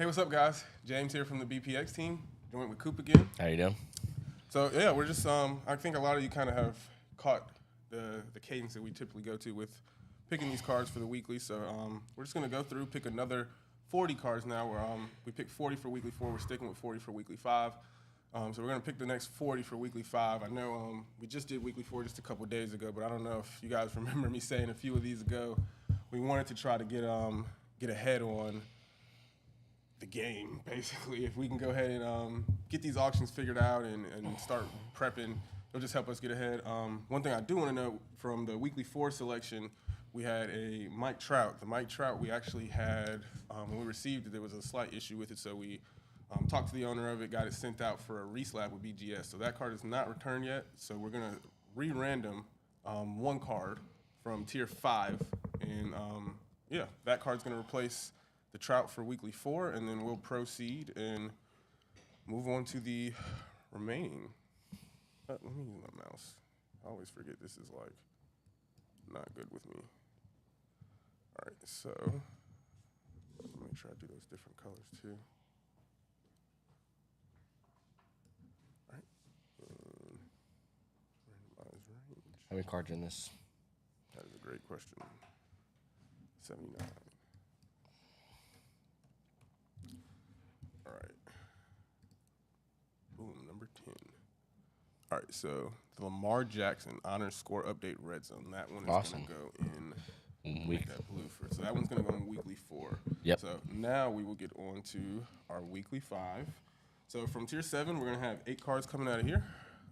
Hey, what's up, guys? James here from the BPX team, joined with Coop again. How you doing? So, yeah, we're just, I think a lot of you kind of have caught the cadence that we typically go to with picking these cards for the weekly. So, we're just going to go through, pick another 40 cards now. Where we picked 40 for weekly 4. We're sticking with 40 for weekly 5. So we're going to pick the next 40 for weekly 5. I know we just did weekly 4 just a couple days ago, but I don't know if you guys remember me saying a few of these ago. We wanted to try to get ahead on the game, basically. If we can go ahead and get these auctions figured out and start prepping, it'll just help us get ahead. One thing I do want to know from the weekly 4 selection, we had a Mike Trout. The Mike Trout we actually had, when we received it, there was a slight issue with it, so we talked to the owner of it, got it sent out for a reslab with BGS. So that card is not returned yet, so we're going to re-random one card from tier 5, and yeah, that card's going to replace the Trout for weekly 4, and then we'll proceed and move on to the remaining. Let me use my mouse. I always forget this is like not good with me. All right, so make sure I do those different colors too. All right, and randomize range. How many cards in this? That is a great question. 79. All right. Boom, number 10. All right, so the Lamar Jackson honor score update red zone. That one is Awesome. going to go in Week. that blue first. So that one's going to go in weekly 4. Yep. So now we will get on to our weekly 5. So from tier 7, we're going to have 8 cards coming out of here.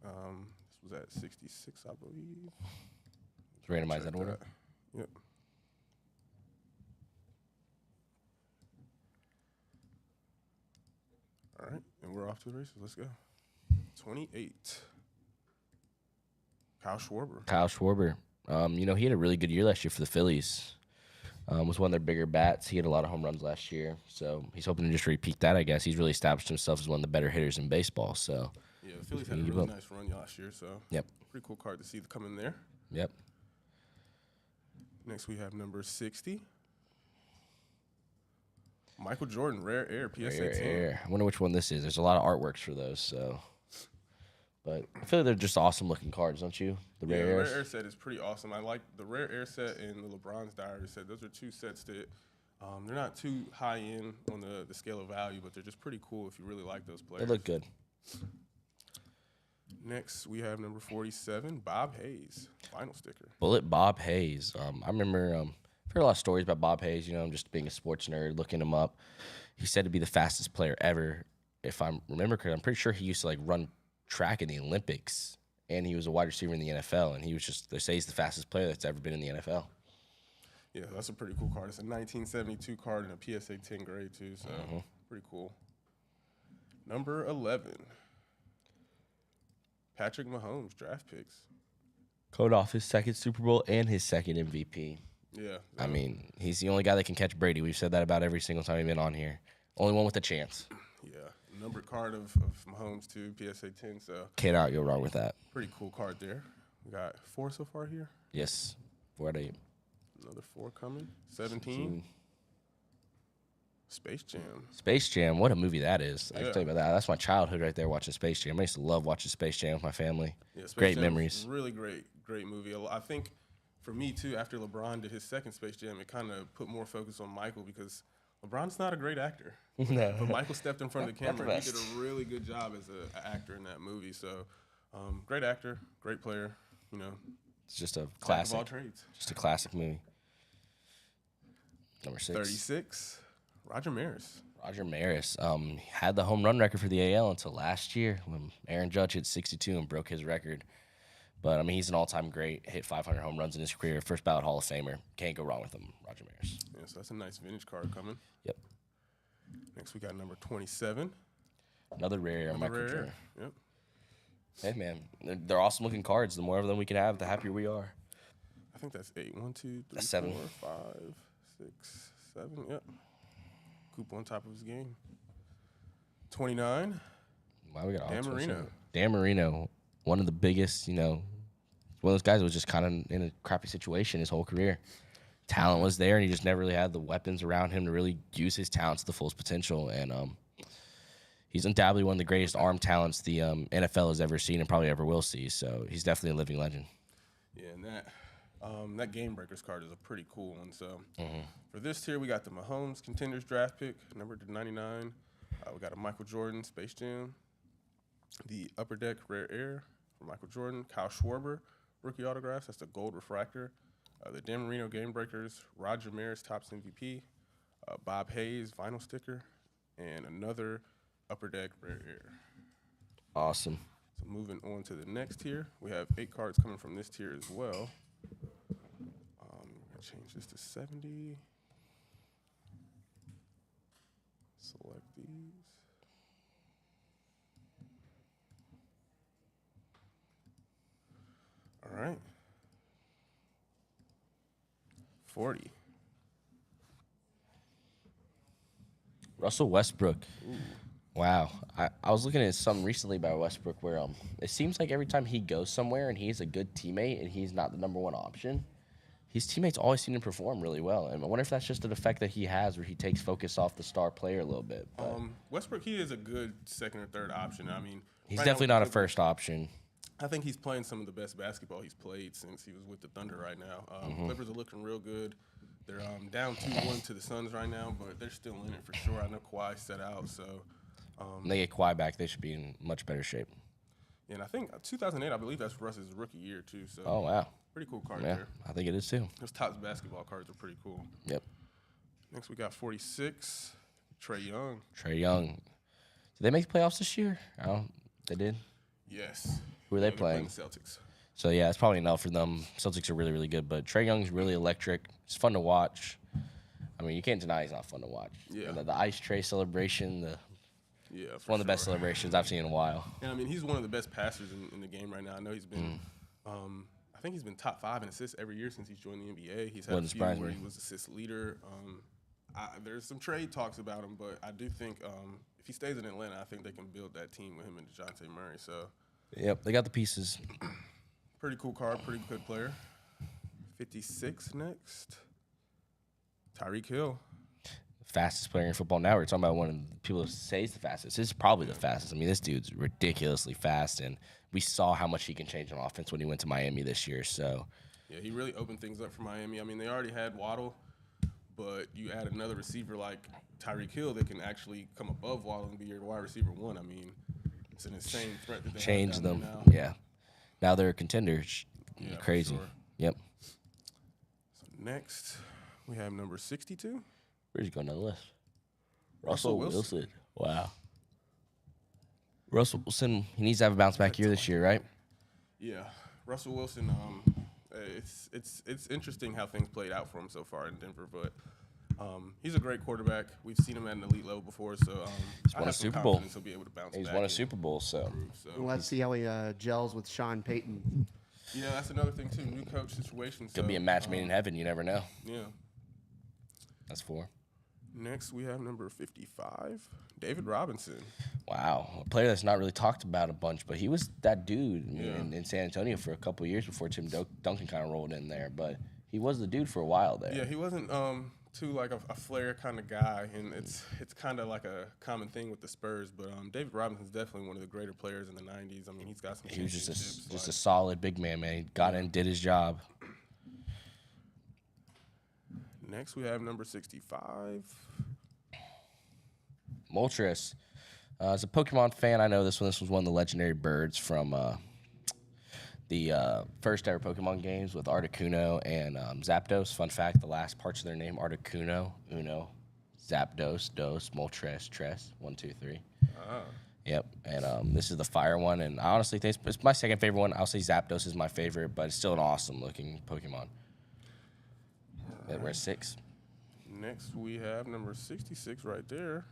This was at 66, I believe. Let's randomize that order. Yep. All right, and we're off to the races. Let's go. 28. Kyle Schwarber. Kyle Schwarber. He had a really good year last year for the Phillies. Was one of their bigger bats. He had a lot of home runs last year, so he's hoping to just repeat that, I guess. He's really established himself as one of the better hitters in baseball. So Yeah, the Phillies had a really nice run last year, so yep. Pretty cool card to see come in there. Yep. Next we have number 60. Michael Jordan, Rare Air, PSA 10. Rare. I wonder which one this is. There's a lot of artworks for those, so. But I feel like they're just awesome looking cards, don't you? The Rare Airs. Rare Air set is pretty awesome. I like the Rare Air set and the LeBron's Diary set. Those are two sets that they're not too high end on the scale of value, but they're just pretty cool if you really like those players. They look good. Next, we have number 47, Bob Hayes, vinyl sticker. Bullet Bob Hayes. I remember I've heard a lot of stories about Bob Hayes, just being a sports nerd, looking him up. He said to be the fastest player ever. If I remember correctly, I'm pretty sure he used to run track in the Olympics, and he was a wide receiver in the NFL, and they say he's the fastest player that's ever been in the NFL. Yeah, that's a pretty cool card. It's a 1972 card and a PSA 10 grade too, so pretty cool. Number 11, Patrick Mahomes, draft picks. Coming off his second Super Bowl and his second MVP. Yeah. I mean, he's the only guy that can catch Brady. We've said that about every single time he's been on here. Only one with a chance. Yeah, numbered card of Mahomes too, PSA 10. So Cannot go wrong with that. Pretty cool card there. We got 4 so far here. Yes, 4 out of 8. Another 4 coming. 17. Space Jam. Space Jam, what a movie that is. I Yeah. can tell you about that. That's my childhood right there, watching Space Jam. I used to love watching Space Jam with my family. Yeah, Space Great Jam memories. Really great movie. I think for me too, after LeBron did his second Space Jam, it kind of put more focus on Michael because LeBron's not a great actor. No. But Michael stepped in front of the Not the camera. He best. did a really good job as an actor in that movie. So, great actor, great player. It's just a Jack of classic. all trades. Just a classic movie. Number 6. 36, Roger Maris. Roger Maris had the home run record for the AL until last year when Aaron Judge hit 62 and broke his record. But, he's an all-time great, hit 500 home runs in his career, first ballot Hall of Famer. Can't go wrong with him, Roger Maris. Yeah, so that's a nice vintage card coming. Yep. Next, we got number 27. Another rare Michael Rare. Jordan. Yep. Hey, man, they're awesome-looking cards. The more of them we can have, the happier we are. I think that's 8. 1, 2, 3, That's 7. 4, 5, 6, 7. Yep. Coop on top of his game. 29. Wow, we got Dan Marino. Dan Marino, one of the biggest, one of those guys that was just kind of in a crappy situation his whole career. talent was there, and he just never really had the weapons around him to really use his talents to the fullest potential. And he's undoubtedly one of the greatest arm talents the NFL has ever seen and probably ever will see. So he's definitely a living legend. Yeah, and that Game Breakers card is a pretty cool one. So for this tier, we got the Mahomes Contenders draft pick, numbered to 99. We got a Michael Jordan Space Jam, the Upper Deck Rare Air for Michael Jordan, Kyle Schwarber rookie autographs. That's the gold refractor. The Dan Marino Game Breakers, Roger Maris Topps MVP, Bob Hayes vinyl sticker, and another Upper Deck Rare Air. Awesome. So moving on to the next tier, we have 8 cards coming from this tier as well. I'm going to change this to 70. Select these. All right. 40. Russell Westbrook. Ooh. Wow. I was looking at something recently about Westbrook where it seems like every time he goes somewhere and he's a good teammate and he's not the number one option, his teammates always seem to perform really well. And I wonder if that's just an effect that he has where he takes focus off the star player a little bit. Westbrook, he is a good second or third option. I mean, he's definitely not a first option. I think he's playing some of the best basketball he's played since he was with the Thunder right now. Clippers are looking real good. They're down 2-1 to the Suns right now, but they're still in it for sure. I know Kawhi set out, so. When they get Kawhi back, they should be in much better shape. Yeah, and I think 2008, I believe that's Russ's rookie year too. So. Oh, wow. Pretty cool card yeah, there. I think it is too. Those Topps basketball cards are pretty cool. Yep. Next, we got 46, Trae Young. Trae Young. Did they make the playoffs this year? They did? Yes. Who are they playing? The Celtics. So, yeah, it's probably enough for them. Celtics are really, really good, but Trae Young's really electric. It's fun to watch. I mean, you can't deny he's not fun to watch. Yeah. And the ice tray celebration, it's one of the best celebrations I've seen in a while. Yeah, I mean, he's one of the best passers in the game right now. I know he's been I think he's been top 5 in assists every year since he's joined the NBA. He's had a few where he was assist leader. There's some trade talks about him, but I do think if he stays in Atlanta, I think they can build that team with him and DeJounte Murray. So, yep, they got the pieces. Pretty cool card, pretty good player. 56 next. Tyreek Hill. Fastest player in football now. We're talking about one of the people who say he's the fastest. This is probably the fastest. I mean, this dude's ridiculously fast, and we saw how much he can change on offense when he went to Miami this year. So, yeah, he really opened things up for Miami. I mean, they already had Waddle, but you add another receiver like Tyreek Hill that can actually come above Waddle and be your wide receiver 1. I mean, it's an insane threat that they change have them. now. Yeah. Now they're contenders. Yeah, crazy. Sure. Yep. So next, we have number 62. Where's he going down the list? Russell Wilson. Wow. Russell Wilson, he needs to have a bounce back year this year, right? Yeah. Russell Wilson, it's interesting how things played out for him so far in Denver, but he's a great quarterback. We've seen him at an elite level before, so he's won a Super Bowl. He'll be able to bounce he's back. Won a Super Bowl, so. Let's see how he gels with Sean Payton. Yeah, that's another thing too. New coach situation. Could be a match made in heaven. You never know. Yeah. That's 4. Next, we have number 55, David Robinson. Wow, a player that's not really talked about a bunch, but he was that dude in San Antonio for a couple of years before Tim Duncan kind of rolled in there. But he was the dude for a while there. Yeah, he wasn't too like a flair kind of guy, and it's kind of like a common thing with the Spurs. But David Robinson's definitely one of the greater players in the '90s. I mean, he's got some. He was just a solid big man, man. He got in, did his job. Next, we have number 65. Moltres. As a Pokemon fan, I know this one. This was one of the legendary birds from the first ever Pokemon games with Articuno and Zapdos. Fun fact, the last parts of their name, Articuno, Uno, Zapdos, Dos, Moltres, Tres, 1, 2, 3. Yep, and this is the fire one, and I honestly think it's my second favorite one. I'll say Zapdos is my favorite, but it's still an awesome-looking Pokemon. We're at 6. Next, we have number 66 right there.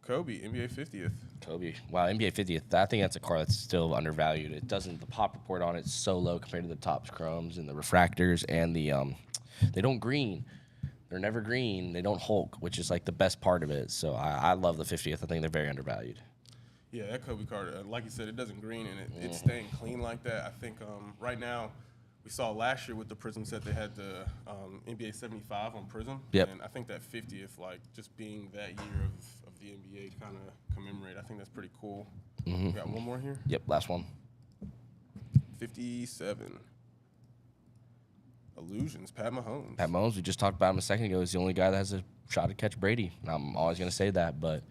Kobe, NBA 50th. Kobe. Wow, NBA 50th. I think that's a card that's still undervalued. It doesn't. The pop report on it's so low compared to the Topps chromes and the refractors and the they don't green. They're never green. They don't Hulk, which is like the best part of it. So I love the 50th. I think they're very undervalued. Yeah, that Kobe card, like you said, it doesn't green and it's staying clean like that. I think right now we saw last year with the Prism set, they had the NBA 75 on Prism. Yep. And I think that 50th, like, just being that year of the NBA to kind of commemorate, I think that's pretty cool. Mm-hmm. We got one more here. Yep, last one. 57. Illusions, Pat Mahomes. Pat Mahomes, we just talked about him a second ago, is the only guy that has a shot to catch Brady. And I'm always going to say that, but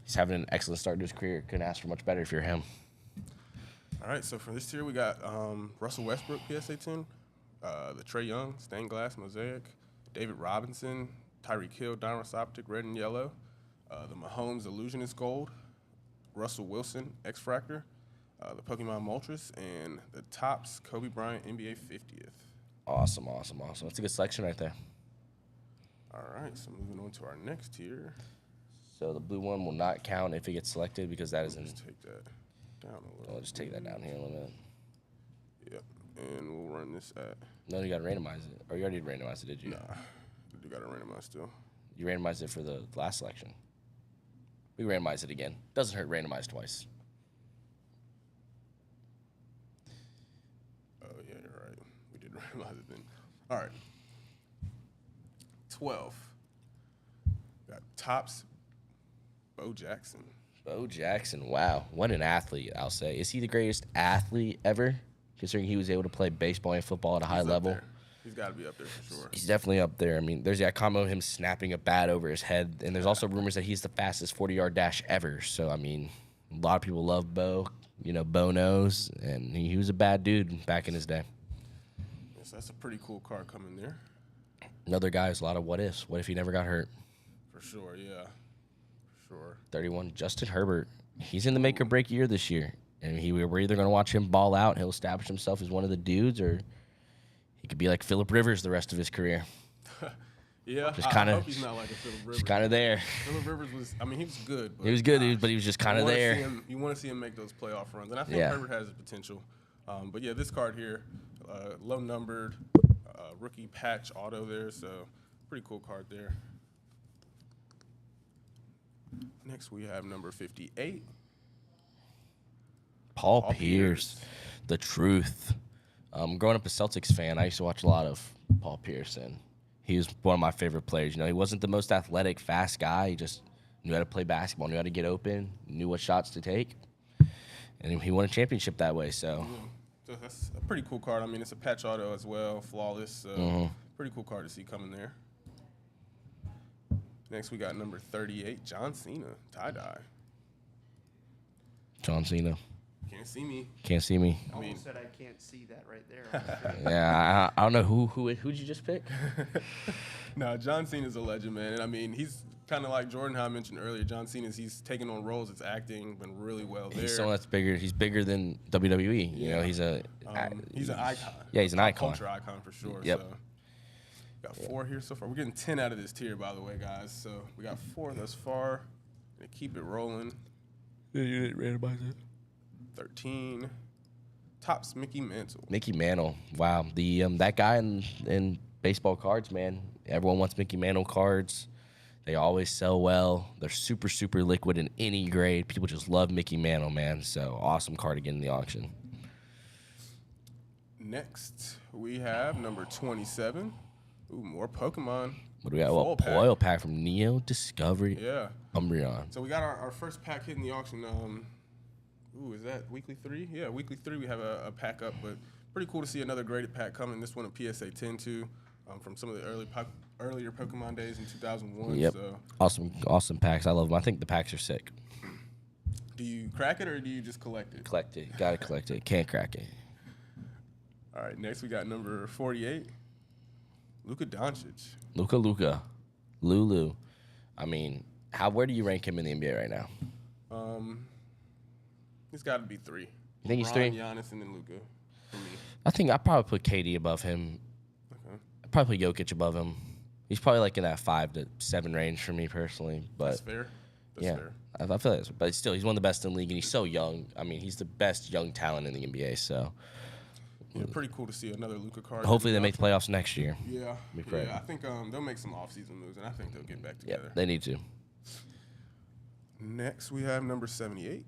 he's having an excellent start to his career. Couldn't ask for much better if you're him. All right, so for this tier, we got Russell Westbrook, PSA 10, the Trae Young, Stained Glass Mosaic, David Robinson, Tyreek Hill, Donruss Optic, Red and Yellow, the Mahomes Illusionist Gold, Russell Wilson, X-Fractor, the Pokemon Moltres, and the Topps Kobe Bryant NBA 50th. Awesome. That's a good selection right there. All right, so moving on to our next tier. So the blue one will not count if it gets selected because that is in. Just take that down a little. I'll just take that down here a little bit. Yep, and we'll run this at. No, you got to randomize it. Or you already randomized it, did you? Nah, we got to randomize still. You randomized it for the last selection. We randomized it again. Doesn't hurt randomized twice. Oh, yeah, you're right. We did randomize it then. All right. 12. Got Topps Bo Jackson. Bo Jackson, wow. What an athlete, I'll say. Is he the greatest athlete ever, considering he was able to play baseball and football at a high level? He's got to be up there for sure. He's definitely up there. I mean, there's that comment of him snapping a bat over his head, and there's also rumors that he's the fastest 40-yard dash ever. So, I mean, a lot of people love Bo. You know, Bo knows, and he was a bad dude back in his day. Yes, that's a pretty cool card coming there. Another guy who's a lot of what ifs. What if he never got hurt? For sure, yeah. For sure. 31, Justin Herbert. He's in the make or break year this year. And we're either going to watch him ball out, he'll establish himself as one of the dudes, or he could be like Phillip Rivers the rest of his career. Yeah, Just I kinda- hope he's not like a Phillip Rivers. Just kind of there. Phillip Rivers was, I mean, he was good. But He was good, dude, but he was just kind of there. You want to see him make those playoff runs. And I think Yeah. Herbert has the potential. But, yeah, this card here, low numbered, rookie patch auto there. So, pretty cool card there. Next, we have number 58. Paul Paul Pierce, the truth. Growing up a Celtics fan, I used to watch a lot of Paul Pierce, and he was one of my favorite players. You know, he wasn't the most athletic, fast guy. He just knew how to play basketball, knew how to get open, knew what shots to take, and he won a championship that way. So, So that's a pretty cool card. I mean, it's a patch auto as well, flawless. So pretty cool card to see coming there. Next, we got number 38, John Cena, tie-dye. John Cena, Can't see me. can't see me. I mean, Almost said I can't see that right there. Yeah, I don't know who'd you just pick? no, John Cena's a legend, man. And I mean, he's kind of like Jordan, how I mentioned earlier. John Cena's, he's taking on roles, it's acting, been really well there. He's someone that's bigger. He's bigger than WWE. You know, he's an icon. Yeah, he's an icon. Culture icon for sure. Yep. So. Got 4 here so far. We're getting 10 out of this tier, by the way, guys. So we got 4 thus far. Gonna keep it rolling. Yeah, you didn't randomize it. 13. Topps Mickey Mantle. Mickey Mantle. Wow. The that guy in baseball cards, man. Everyone wants Mickey Mantle cards. They always sell well. They're super, super liquid in any grade. People just love Mickey Mantle, man. So awesome card to get in the auction. Next, we have number 27. Ooh, more Pokemon. What do we got? Full Well, pack. Foil pack from Neo Discovery Yeah. Umbreon. So we got our first pack hitting the auction. Ooh, is that weekly 3? Yeah, weekly 3. We have a pack up, but pretty cool to see another graded pack coming. This one a PSA 10 too, from some of the earlier Pokemon days in 2001. Yep. So, Awesome packs. I love them. I think the packs are sick. do you crack it or do you just collect it? Collect it. Gotta collect it. Can't crack it. All right, next we got number 48, Luka Doncic. Luka. Lulu. I mean, where do you rank him in the NBA right now? He's got to be 3. You think he's LeBron, 3? Giannis, and then Luka for me. I think I'd probably put KD above him. Okay. I'd probably put Jokic above him. He's probably like in that 5 to 7 range for me personally. But That's fair. That's yeah, fair. I feel that. But still, he's one of the best in the league, and he's so young. I mean, he's the best young talent in the NBA. So Yeah, pretty cool to see another Luka card. hopefully they make the playoffs next year. Yeah, Be great. I think they'll make some offseason moves, and I think they'll get back Yeah, together. they need to. Next, we have number 78,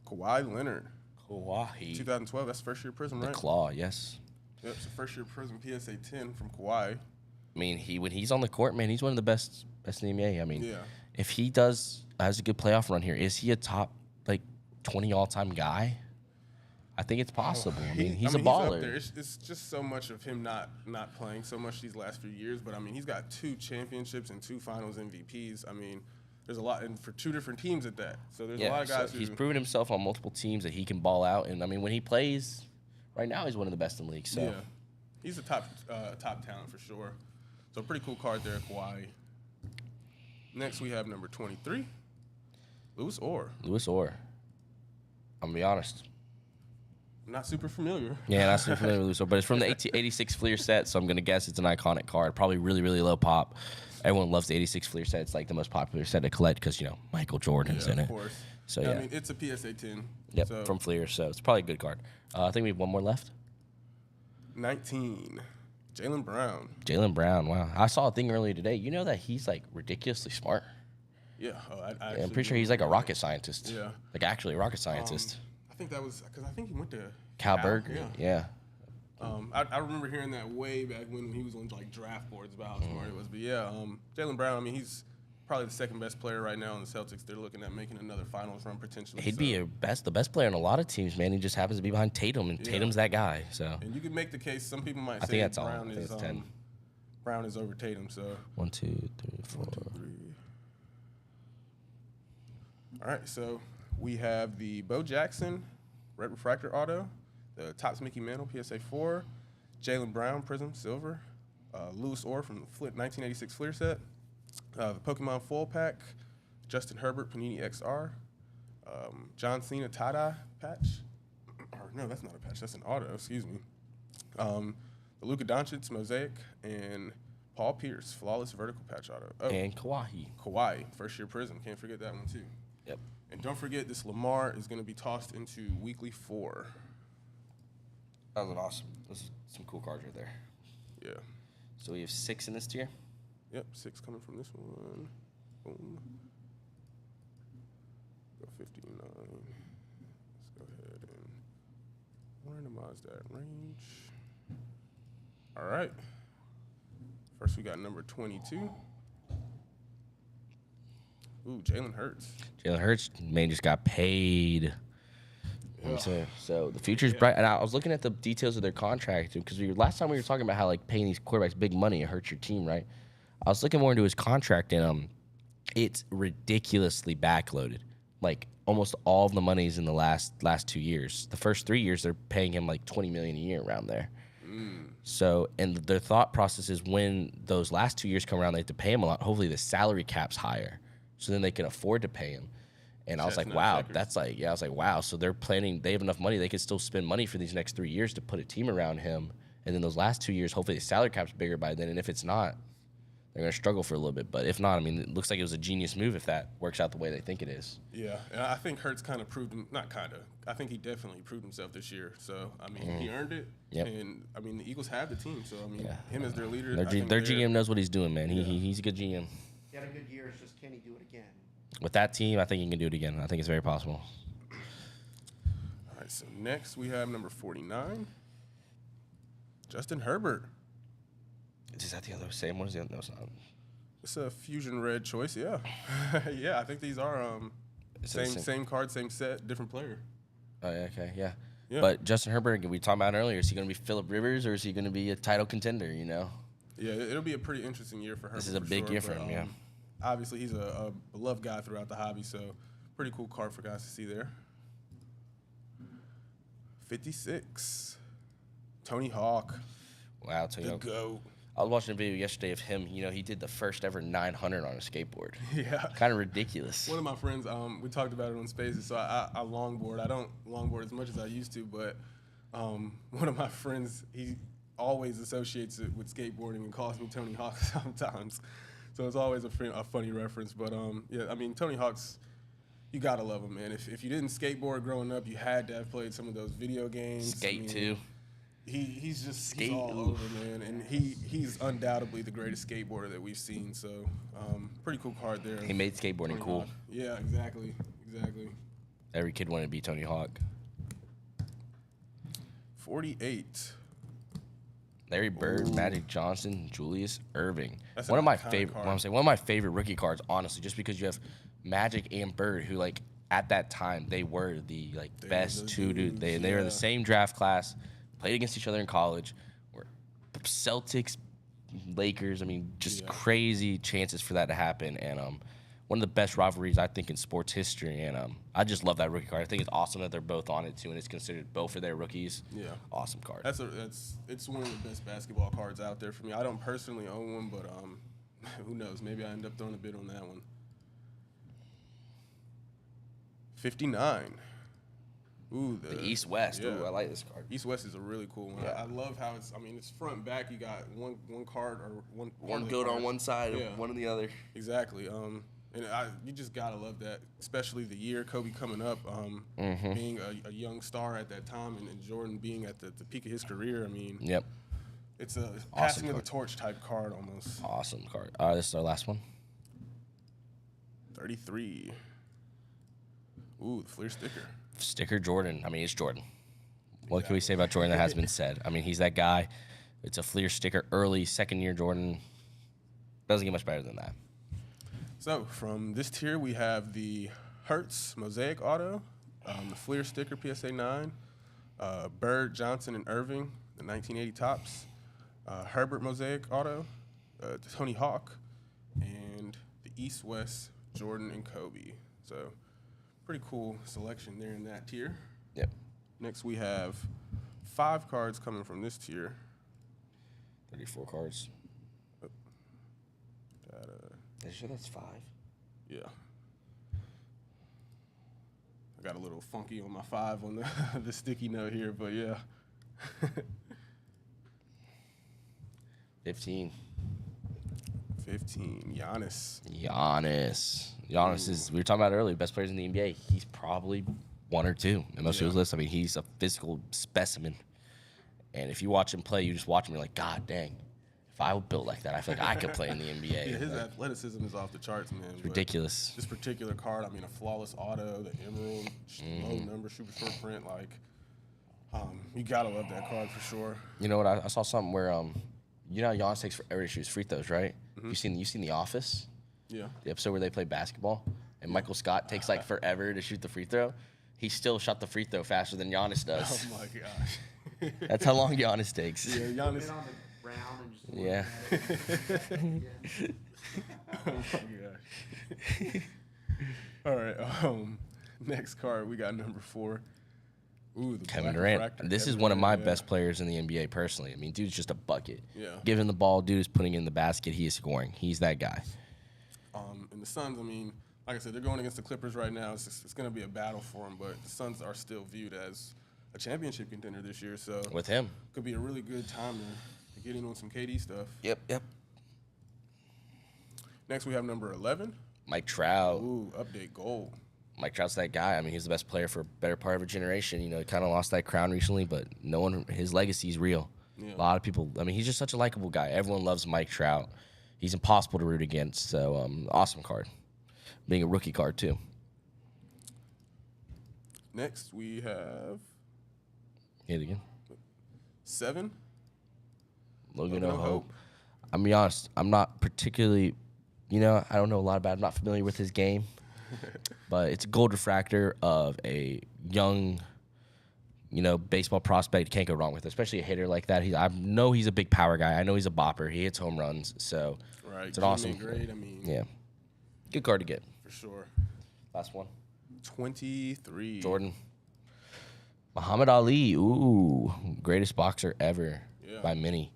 Kawhi Leonard. Kawhi. 2012. That's first year Prism, The right? claw, yes. Yep, it's a first year Prism PSA 10 from Kawhi. I mean, when he's on the court, man, he's one of the best in the NBA. I mean, Yeah. if he has a good playoff run here, is he a top like 20 all-time guy? I think it's possible. I mean, he's a baller. He's up there. It's just so much of him not playing so much these last few years. But I mean, he's got 2 championships and 2 Finals MVPs. I mean, there's a lot, and for 2 different teams at that. So there's a lot of guys. He's proven himself on multiple teams that he can ball out. And I mean, when he plays, right now he's one of the best in the league. So yeah, he's a top talent for sure. So pretty cool card there, Kawhi. Next we have number 23, Louis Orr. Louis Orr. I'm gonna be honest. I'm not super familiar. Yeah, not super familiar with Louis Orr, but it's from the 86 Fleer set, so I'm gonna guess it's an iconic card. Probably really, really low pop. Everyone loves the 86 Fleer set. It's like the most popular set to collect because Michael Jordan's in of it. course. So I yeah, mean, it's a PSA 10. yep, So from Fleer. So it's probably a good card. I think we have one more left. 19, Jaylen Brown. Jaylen Brown. Wow, I saw a thing earlier today. You know that he's like ridiculously smart. Yeah, I'm pretty sure he's like a rocket scientist. Yeah. Like actually a rocket scientist. I think that was because I think he went to Cal Cal, Berkeley. Yeah. I remember hearing that way back when he was on like draft boards about how smart he was. But yeah, Jaylen Brown. I mean, he's probably the second best player right now in the Celtics. They're looking at making another Finals run potentially. He'd be the best player in a lot of teams, man. He just happens to be behind Tatum, and Tatum's that guy. So And you could make the case. Some people might I say think that's Brown all. I think is it's 10. Brown is over Tatum. So 1, 2, 3, 4. 1, 2, 3. All right, so we have the Bo Jackson Red Refractor Auto, the Topps Mickey Mantle PSA 4, Jaylen Brown Prism Silver, Louis Orr from the 1986 Fleer set, the Pokemon Full Pack, Justin Herbert Panini XR, John Cena tie-dye patch. Or no, that's not a patch. That's an auto. Excuse me. The Luka Doncic Mosaic and Paul Pierce Flawless Vertical Patch Auto. Oh, And Kawhi. Kawhi first year Prism. Can't forget that one too. Yep. And don't forget, this Lamar is going to be tossed into Weekly 4. That was awesome. Those are some cool cards right there. Yeah. So we have 6 in this tier. Yep, 6 coming from this one. Boom. Go 59. Let's go ahead and randomize that range. All right. First, we got number 22. Ooh, Jalen Hurts. Jalen Hurts, man, just got paid. So the future's bright. And I was looking at the details of their contract because last time we were talking about how like paying these quarterbacks big money, it hurts your team, right? I was looking more into his contract, and it's ridiculously backloaded. Like almost all of the money's in the last 2 years. The first 3 years, they're paying him like $20 million a year around there. So, and their thought process is when those last 2 years come around, they have to pay him a lot. Hopefully, the salary cap's higher, so then they can afford to pay him. And I was like, wow, that's like, I was like, wow. So they're planning, they have enough money, they could still spend money for these next 3 years to put a team around him. And then those last 2 years, hopefully the salary cap's bigger by then. And if it's not, they're going to struggle for a little bit. But if not, I mean, it looks like it was a genius move if that works out the way they think it is. Yeah, and I think Hurts kind of proved him, not kind of, I think he definitely proved himself this year. So, I mean, he earned it. Yep. And, I mean, the Eagles have the team. So, I mean, him as their leader. Their GM knows what he's doing, man. He's a good GM. He had a good year. It's just, can he do it again? With that team, I think he can do it again. I think it's very possible. All right, so next we have number 49, Justin Herbert. Is that the other same one? Is the other? No, it's not. It's a fusion red choice, yeah. Yeah, I think these are same card, same set, different player. Oh, yeah, okay, yeah. Yeah. But Justin Herbert, we talked about earlier, is he going to be Phillip Rivers or is he going to be a title contender, you know? Yeah, it'll be a pretty interesting year for Herbert. This is a big year for him, yeah. Obviously, he's a beloved guy throughout the hobby, so pretty cool card for guys to see there. 56, Tony Hawk. Wow, Tony The Hawk. GOAT. I was watching a video yesterday of him. You know, he did the first ever 900 on a skateboard. Yeah. Kind of ridiculous. One of my friends, we talked about it on Spaces, so I longboard. I don't longboard as much as I used to, but one of my friends, he always associates it with skateboarding and calls me Tony Hawk sometimes. So it's always a funny reference. But, yeah, I mean, Tony Hawk's, you got to love him, man. If you didn't skateboard growing up, you had to have played some of those video games. Skate, too. He's all over, man. And he's undoubtedly the greatest skateboarder that we've seen. So, pretty cool card there. He made skateboarding Tony cool. Hawk. Yeah, exactly. Every kid wanted to be Tony Hawk. 48. Larry Bird, Magic Johnson, Julius Irving. That's One of an my iconic favorite. card. What I'm saying, one of my favorite rookie cards, honestly, just because you have Magic and Bird, who like at that time they were the like They were best the two dudes. They dudes, were in yeah. the same draft class, played against each other in college. Were Celtics, Lakers. I mean, just Yeah. crazy chances for that to happen, and one of the best rivalries I think in sports history. And I just love that rookie card. I think it's awesome that they're both on it too, and it's considered both for their rookies. Yeah. Awesome card. It's one of the best basketball cards out there for me. I don't personally own one, but who knows? Maybe I end up throwing a bid on that one. 59. Ooh, The East West. Yeah. Ooh, I like this card. East West is a really cool one. Yeah. I love how it's. I mean, it's front and back. You got one card or one. One of the goat on cards. one side, Yeah. one on the other. Exactly. And you just gotta love that, especially the year Kobe coming up, being a young star at that time, and Jordan being at the peak of his career. I mean, Yep. it's a Awesome passing of the card. torch type card almost. Awesome card. All right, this is our last one. 33. Ooh, the Fleer sticker. Sticker Jordan. I mean, it's Jordan. What can we say about Jordan that has been said? I mean, he's that guy. It's a Fleer sticker, early second year Jordan. Doesn't get much better than that. So from this tier, we have the Hertz Mosaic Auto, the Fleer sticker PSA 9, Bird, Johnson, and Irving, the 1980 tops, Herbert Mosaic Auto, Tony Hawk, and the East West Jordan and Kobe. So pretty cool selection there in that tier. Yep. Next, we have 5 cards coming from this tier. 34 cards. That, Are you sure that's 5? yeah. I got a little funky on my 5 on the sticky note here, but yeah. 15. 15, Giannis. Giannis is, we were talking about earlier, best players in the NBA. He's probably 1 or 2 in most people's lists. I mean, he's a physical specimen. And if you watch him play, you just watch him, you're like, God dang. If I were built like that, I feel like I could play in the NBA. Yeah, his Like, athleticism is off the charts, man. It's ridiculous. This particular card, I mean, a flawless auto, the emerald, low number, super short print, like, you gotta love that card for sure. You know what? I saw something where, you know how Giannis takes forever to shoot his free throws, right? You seen The Office? Yeah. The episode where they play basketball, and Michael Scott takes like forever to shoot the free throw. He still shot the free throw faster than Giannis does. Oh my gosh. That's how long Giannis takes. Yeah, Giannis. Been on the ground and just Yeah. Oh my gosh. All right. Next card, we got number 4. Ooh, the Kevin Black Durant. Refractor. This is Kevin one of my Durant, best players in the NBA personally. I mean, dude's just a bucket. Yeah. Give him the ball, dude is putting it in the basket, he is scoring. He's that guy. And the Suns, I mean, like I said, they're going against the Clippers right now. It's going to be a battle for them, but the Suns are still viewed as a championship contender this year, so With him. could be a really good time to get in on some KD stuff. Yep. Next, we have number 11. Mike Trout. Ooh, update gold. Mike Trout's that guy. I mean, he's the best player for a better part of a generation. You know, he kind of lost that crown recently, but his legacy is real. Yeah. A lot of people, I mean, he's just such a likable guy. Everyone loves Mike Trout. He's impossible to root against, so awesome card. Being a rookie card, too. Next, we have Hit it again. 7. Logan Logan O'Hope. I'm be honest, I'm not particularly, I don't know a lot about it. I'm not familiar with his game. But it's a gold refractor of a young, baseball prospect. Can't go wrong with it, especially a hitter like that. I know he's a big power guy. I know he's a bopper. He hits home runs. So Right. it's an awesome grade. I mean, Yeah. Good card to get. for sure. Last one. 23. Jordan. Muhammad Ali. Ooh. Greatest boxer ever Yeah. by many.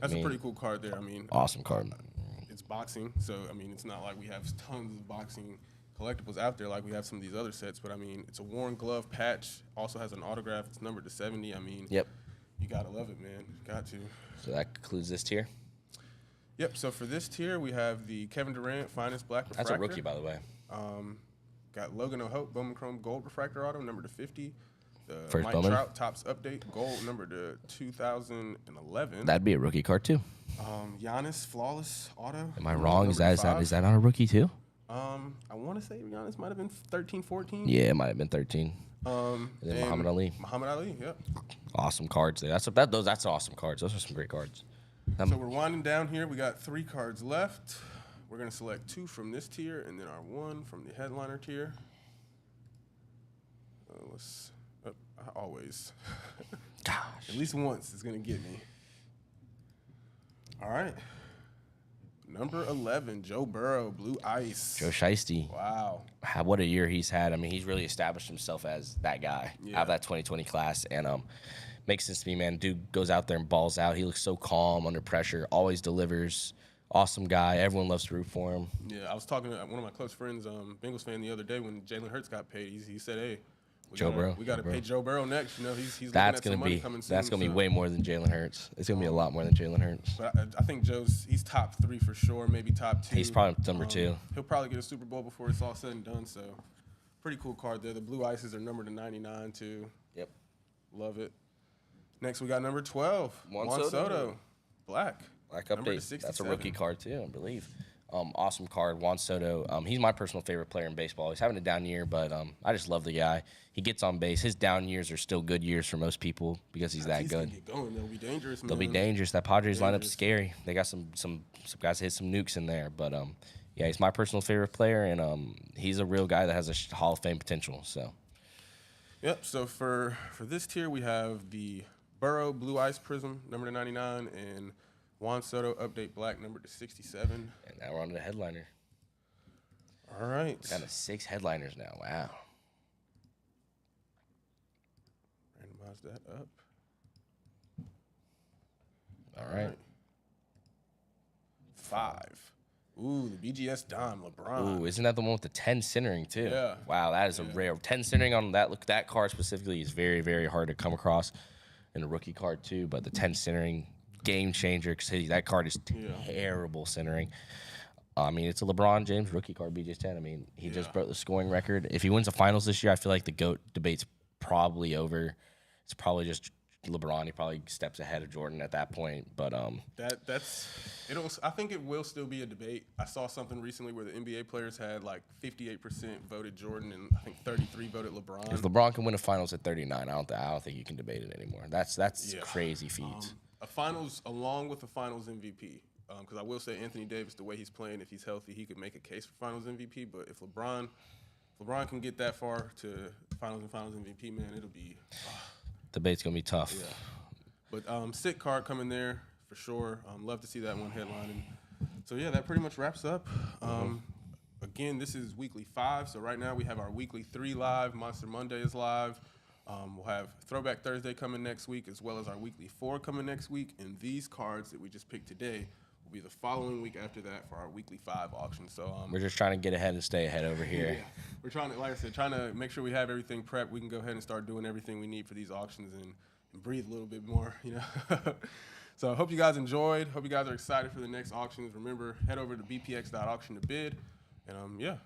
That's mean, a pretty cool card there. I mean, Awesome card. it's boxing, so I mean, it's not like we have tons of boxing collectibles out there like we have some of these other sets. But I mean, it's a worn glove patch. Also has an autograph. It's numbered to 70. I mean, Yep. you gotta love it, man. Got to. So that concludes this tier. Yep. So for this tier, we have the Kevin Durant Finest Black Refractor. That's a rookie, by the way. Got Logan O'Hope Bowman Chrome Gold Refractor Auto, number to 50. The First Mike Bowman. Trout Tops Update Gold, number to 2011. That'd be a rookie card, too. Giannis Flawless Auto. Am I number wrong? to Is that 5. not a rookie, too? I want want to say Giannis might have been 13, 14. Yeah, it might have been 13. And then Muhammad Ali. Muhammad Ali, yep. Awesome cards there. That's awesome cards. Those are some great cards. So we're winding down here. We got 3 cards left. We're going to select 2 from this tier and then our 1 from the headliner tier. I always, Gosh. at least once, it's going to get me. All right. Number 11, Joe Burrow, Blue Ice. Joe Shiesty. Wow. What a year he's had. I mean, he's really established himself as that guy out of that 2020 class. And makes sense to me, man. Dude goes out there and balls out. He looks so calm under pressure, always delivers. Awesome guy. Everyone loves to root for him. Yeah, I was talking to one of my close friends, Bengals fan, the other day when Jalen Hurts got paid. He said, hey, we got to pay Joe Burrow next. You know, he's looking at some money coming soon. That's going to be way more than Jalen Hurts. It's going to be a lot more than Jalen Hurts. But I think he's top 3 for sure, maybe top 2. He's probably number 2. He'll probably get a Super Bowl before it's all said and done. So, pretty cool card there. The Blue Ices are numbered to 99 too. Yep. Love it. Next, we got number 12, Juan Soto. Black Update. That's a rookie card too, I believe. Awesome card, Juan Soto. He's my personal favorite player in baseball. He's having a down year, but I just love the guy. He gets on base. His down years are still good years for most people because he's that good. Get going. They'll be dangerous, man. They'll be dangerous. That Padres lineup's scary. They got some guys that hit some nukes in there, but yeah, he's my personal favorite player, and he's a real guy that has a Hall of Fame potential. So. Yep. So for this tier, we have the Burrow Blue Ice Prism, number to 99, and Juan Soto Update Black, number to 67. And now we're on to the headliner. All right. Down to 6 headliners now. Wow. Randomize that up. All right. 5. Ooh, the BGS Dime, LeBron. Ooh, isn't that the one with the 10 centering too? Yeah. Wow, that is a rare 10 centering on that. Look, that card specifically is very, very hard to come across in a rookie card too. But the 10 centering, game changer, because that card is terrible centering. I mean, it's a LeBron James rookie card, BGS 10. I mean, he just broke the scoring record. If he wins the finals this year, I feel like the GOAT debate's probably over. It's probably just LeBron. He probably steps ahead of Jordan at that point. But I think it will still be a debate. I saw something recently where the NBA players had like 58% voted Jordan and I think 33 voted LeBron. If LeBron can win a finals at 39, I don't think you can debate it anymore. That's crazy feats. A finals along with the finals MVP. Because I will say Anthony Davis, the way he's playing, if he's healthy, he could make a case for finals MVP. But if LeBron can get that far to finals and finals MVP, man, it'll be debate's gonna be tough. Yeah. But sick card coming there for sure. Love to see that one headlining. So yeah, that pretty much wraps up. Again, this is weekly 5. So right now we have our weekly 3 live. Monster Monday is live. We'll have Throwback Thursday coming next week, as well as our weekly 4 coming next week. And these cards that we just picked today will be the following week after that for our weekly 5 auction. So we're just trying to get ahead and stay ahead over here. Yeah. We're trying to, like I said, trying to make sure we have everything prepped. We can go ahead and start doing everything we need for these auctions and breathe a little bit more, you know. So I hope you guys enjoyed. Hope you guys are excited for the next auctions. Remember, head over to bpx.auction to bid. And yeah.